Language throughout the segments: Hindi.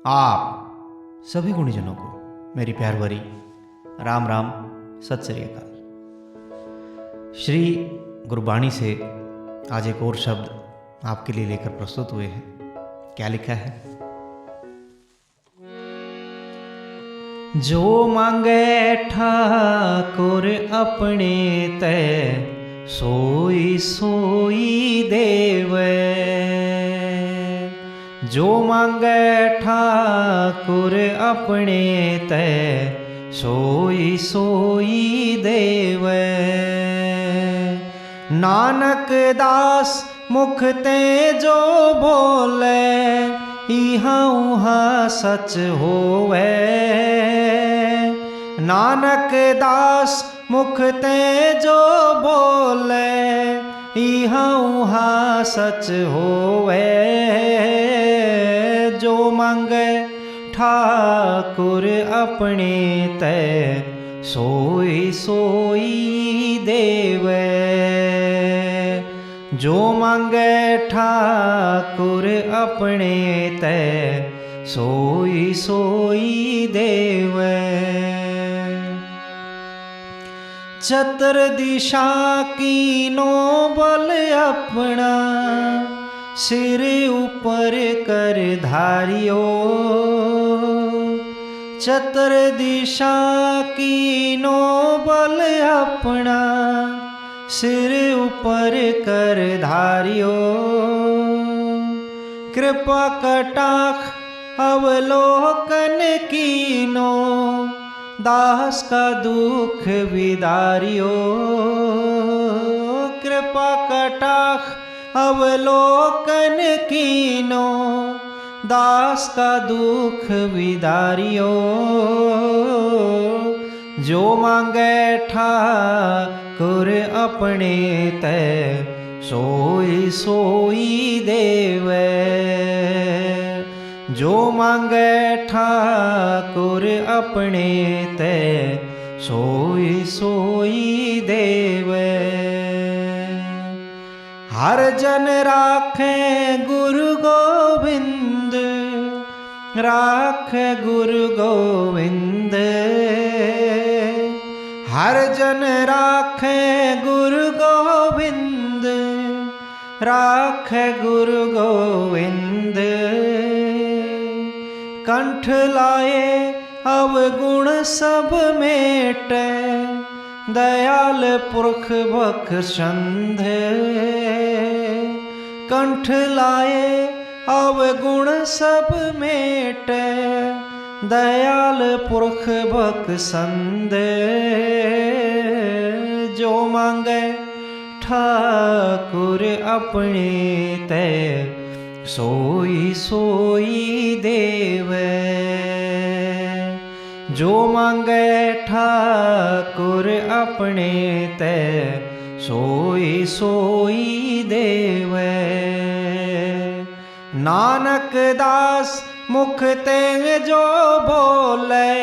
आप सभी गुणीजनों को मेरी प्यार भरी राम राम सत श्री अकाल। श्री गुरबाणी से आज एक और शब्द आपके लिए लेकर प्रस्तुत हुए हैं। क्या लिखा है? जो मांगे ठाकुर अपने तय सोई सोई देवे। जो मांगे ठाकुर अपने तय सोई सोई देवे। नानक दास मुख ते जो बोले इहा उहा सच होवे। नानक दास मुख ते जो बोले इहा उहा सच होवे। जो मांगे ठाकुर अपने तय सोई सोई देवे। जो मांगे ठाकुर अपने तय सोई सोई देवे। चतुर दिशा की नो बल अपना सिर ऊपर कर धारियो। चतुर दिशा की नो बल अपना सिर ऊपर कर धारियो। कृपा कटाक्ष अवलोकन कीनो दास का दुख विदारियो। कृपा कटाक्ष अवलोकन कीनो दास का दुख विदारियो। जो मांगे ठाकुर अपने तय सोई सोई देवे। जो मांगे ठाकुर अपने तय सोई सोई देवे। हर जन राखे गुरु गोविंद। राखे गुरु गोविंद। हर जन राखे गुरु गोविंद। राखे गुरु गोविंद। कंठ लाए अवगुण सब मेटे दयाल पुरख बख्शंद। कंठ लाए अवगुण सब मेटे दयाल पुरख बख्शंद। जो मांगे ठाकुर अपने तय सोई सोई देवे। जो मांगे ठाकुर अपने तय सोई सोई देवे। नानक दास मुख ते जो बोले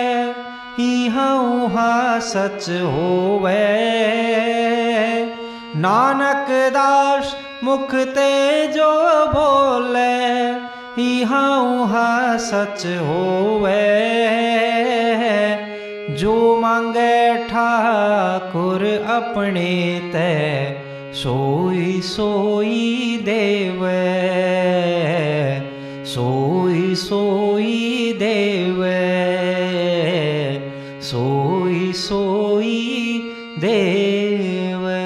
इहा उहा सच होवे। नानक दास मुख ते जो बोले इहा उहा सच होवे। जो मांगे ठाकुर अपने तय सोई सोई देवे। सोई सोई देवे। सोई सोई देवे।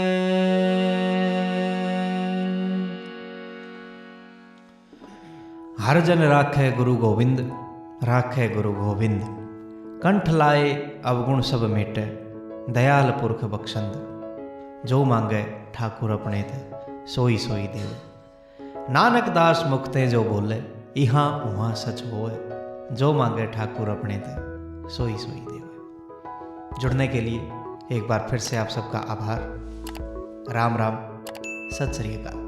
हर जन राखे गुरु गोविंद। राखे गुरु गोविंद। कंठ लाए अवगुण सब मेटे दयाल पुरख बख्शंद। जो मांगे ठाकुर अपने ते सोई सोई देवे। नानक दास मुख ते जो बोले इहा उहा सच होए। जो मांगे ठाकुर अपने ते सोई सोई देवे। जुड़ने के लिए एक बार फिर से आप सबका आभार। राम राम सत श्री अकाल।